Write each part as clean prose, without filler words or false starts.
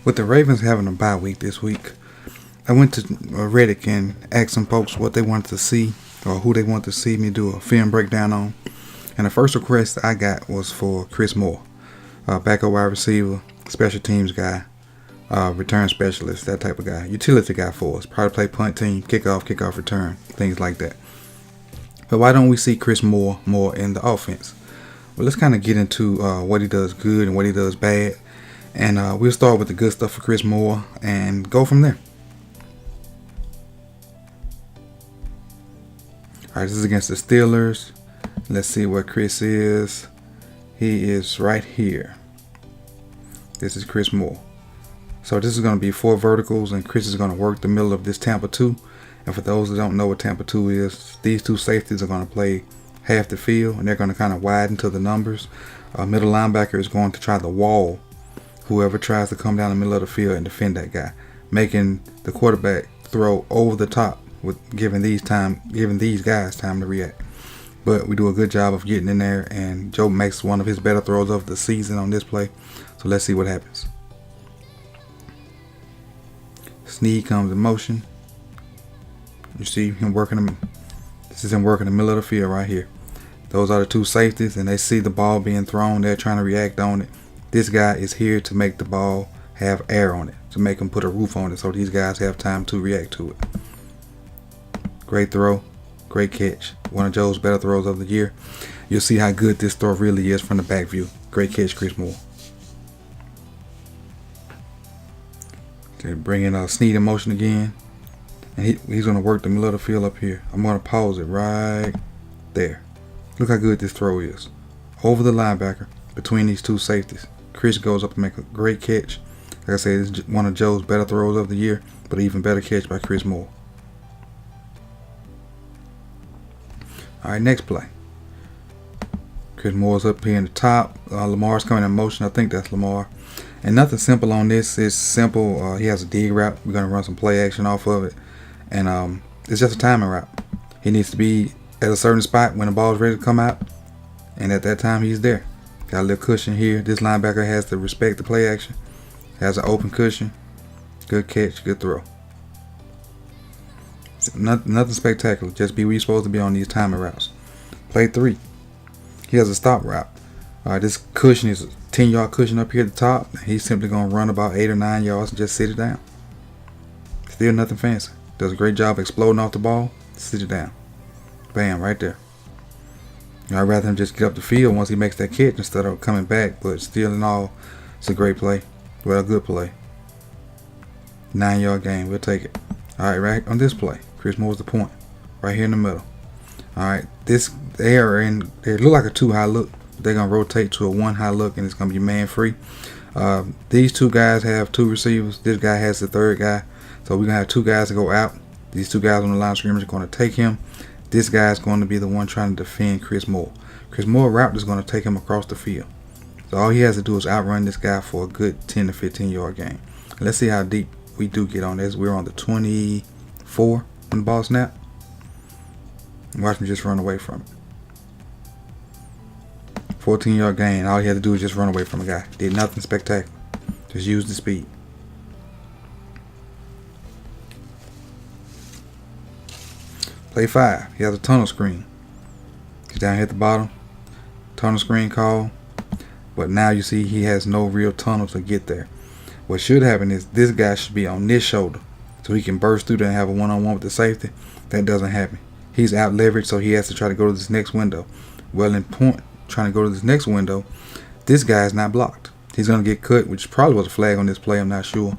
With the Ravens having a bye week this week, I went to Reddit and asked some folks what they wanted to see or who they wanted to see me do a film breakdown on. And the first request I got was for Chris Moore, backup wide receiver, special teams guy, return specialist, that type of guy, utility guy for us. Probably play punt team, kickoff return, things like that. But why don't we see Chris Moore more in the offense? Well, let's kind of get into what he does good and what he does bad. And we'll start with the good stuff for Chris Moore and go from there. Alright, this is against the Steelers. Let's see where Chris is. He is right here. This is Chris Moore. So this is going to be 4 verticals, and Chris is going to work the middle of this Tampa 2. And for those that don't know what Tampa 2 is, these 2 safeties are going to play half the field, and they're going to kind of widen to the numbers. Middle linebacker is going to try to wall whoever tries to come down the middle of the field and defend that guy, making the quarterback throw over the top with giving these guys time to react. But we do a good job of getting in there, and Joe makes one of his better throws of the season on this play. So let's see what happens. Snead comes in motion. You see him working. This is him working the middle of the field right here. Those are the 2 safeties, and they see the ball being thrown. They're trying to react on it. This guy is here to make the ball have air on it, to make them put a roof on it so these guys have time to react to it. Great throw, great catch. One of Joe's better throws of the year. You'll see how good this throw really is from the back view. Great catch, Chris Moore. Okay, bring in Snead in motion again. And he's going to work the middle of the field up here. I'm going to pause it right there. Look how good this throw is. Over the linebacker, between these 2 safeties. Chris goes up and makes a great catch. Like I said, this is one of Joe's better throws of the year, but an even better catch by Chris Moore. Alright, next play. Chris Moore's up here in the top. Lamar's coming in motion. I think that's Lamar. And nothing simple on this. It's simple. He has a dig route. We're going to run some play action off of it. And it's just a timing route. He needs to be at a certain spot when the ball is ready to come out. And at that time, he's there. Got a little cushion here. This linebacker has to respect the play action. Has an open cushion. Good catch. Good throw. Nothing spectacular. Just be where you're supposed to be on these timing routes. Play 3. He has a stop route. This cushion is a 10-yard cushion up here at the top. He's simply going to run about 8 or 9 yards and just sit it down. Still nothing fancy. Does a great job exploding off the ball. Sit it down. Bam, right there. I'd rather him just get up the field once he makes that catch instead of coming back. But still in all, it's a great play. Well, a good play. 9-yard gain. We'll take it. Alright, right on this play. Chris Moore's the point. Right here in the middle. Alright, they look like a 2 high look. They're going to rotate to a 1 high look, and it's going to be man free. These 2 guys have 2 receivers. This guy has the 3rd guy. So we're going to have 2 guys to go out. These 2 guys on the line of scrimmage are going to take him. This guy is going to be the one trying to defend Chris Moore. Chris Moore's route is going to take him across the field. So all he has to do is outrun this guy for a good 10 to 15-yard gain. Let's see how deep we do get on this. We're on the 24 when the ball snap. Watch him just run away from it. 14-yard gain. All he had to do is just run away from a guy. Did nothing spectacular. Just use the speed. Play 5. He has a tunnel screen. He's down here at the bottom. Tunnel screen call. But now you see he has no real tunnel to get there. What should happen is this guy should be on this shoulder so he can burst through there and have a one-on-one with the safety. That doesn't happen. He's out leveraged, so he has to try to go to this next window. Well, in point, trying to go to this next window, this guy is not blocked. He's going to get cut, which probably was a flag on this play. I'm not sure.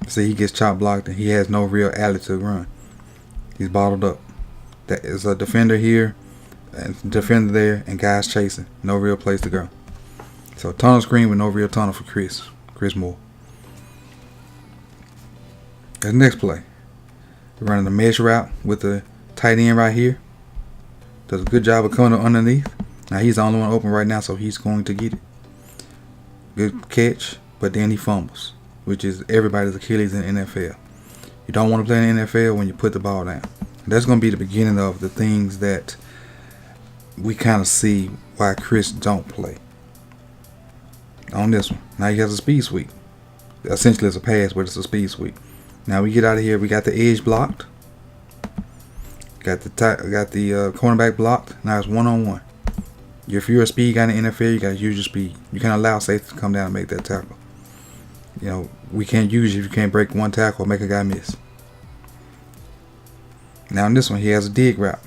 See, he gets chop blocked, and he has no real alley to run. He's bottled up. That is a defender here, and defender there, and guys chasing. No real place to go. So tunnel screen with no real tunnel for Chris Moore. The next play. We're running a mesh route with the tight end right here. Does a good job of coming underneath. Now he's the only one open right now, so he's going to get it. Good catch, but then he fumbles, which is everybody's Achilles in the NFL. You don't want to play in the NFL when you put the ball down. And that's going to be the beginning of the things that we kind of see why Chris don't play. On this one. Now he has a speed sweep. essentially it's a pass, but it's a speed sweep. Now we get out of here. We got the edge blocked. Got the cornerback blocked. Now it's 1-on-1. If you're a speed guy in the NFL, you got to use your speed. You can't allow safety to come down and make that tackle. You know, we can't use you if you can't break one tackle or make a guy miss. Now in this one, he has a dig route.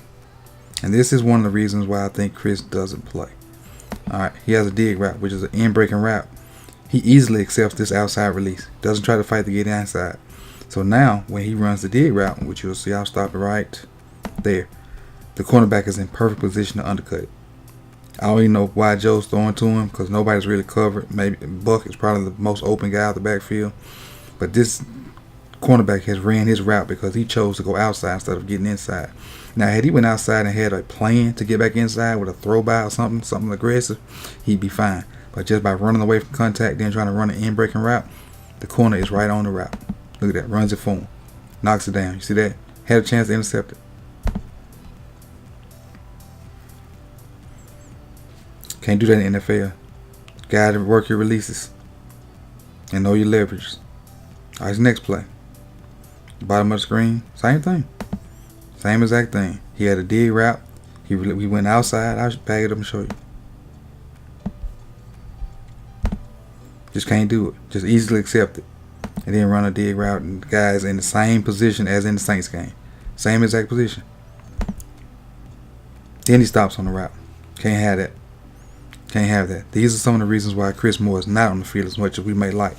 And this is one of the reasons why I think Chris doesn't play. Alright, he has a dig route, which is an in-breaking route. He easily accepts this outside release. Doesn't try to fight to get inside. So now, when he runs the dig route, which you'll see, I'll stop it right there. The cornerback is in perfect position to undercut it. I don't even know why Joe's throwing to him, because nobody's really covered. Maybe Buck is probably the most open guy out the backfield. But this cornerback has ran his route because he chose to go outside instead of getting inside. Now, had he went outside and had a plan to get back inside with a throw by or something aggressive, he'd be fine. But just by running away from contact, then trying to run an in-breaking route, the corner is right on the route. Look at that. Runs it for him. Knocks it down. You see that? Had a chance to intercept it. Can't do that in the NFL. Got to work your releases and know your leverage. All right, next play. Bottom of the screen, same thing. Same exact thing. He had a dig route. We went outside. I'll bag it up and show you. Just can't do it. Just easily accept it. And then run a dig route, and the guy's in the same position as in the Saints game. Same exact position. Then he stops on the route. Can't have that. Can't have that. These are some of the reasons why Chris Moore is not on the field as much as we may like.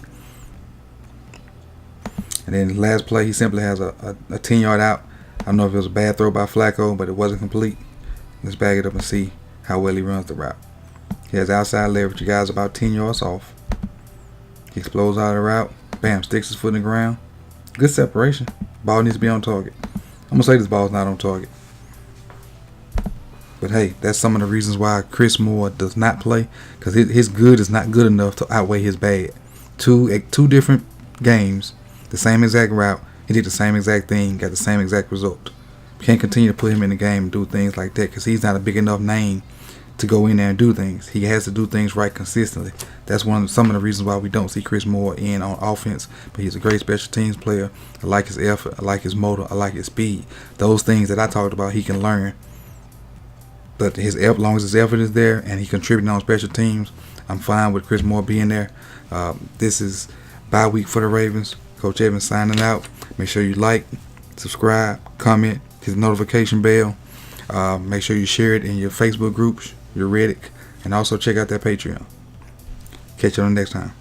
And then the last play, he simply has a 10-yard out. I don't know if it was a bad throw by Flacco, but it wasn't complete. Let's bag it up and see how well he runs the route. He has outside leverage. The guy's about 10 yards off. He explodes out of the route. Bam, sticks his foot in the ground. Good separation. Ball needs to be on target. I'm going to say this ball's not on target. But hey, that's some of the reasons why Chris Moore does not play. Because his good is not good enough to outweigh his bad. Two different games, the same exact route. He did the same exact thing, got the same exact result. You can't continue to put him in the game and do things like that because he's not a big enough name to go in there and do things. He has to do things right consistently. That's some of the reasons why we don't see Chris Moore in on offense. But he's a great special teams player. I like his effort. I like his motor. I like his speed. Those things that I talked about, he can learn. But as long as his effort is there and he contributing on special teams, I'm fine with Chris Moore being there. This is bye week for the Ravens. Coach Evans signing out. Make sure you like, subscribe, comment, hit the notification bell. Make sure you share it in your Facebook groups, your Reddit, and also check out that Patreon. Catch you on the next time.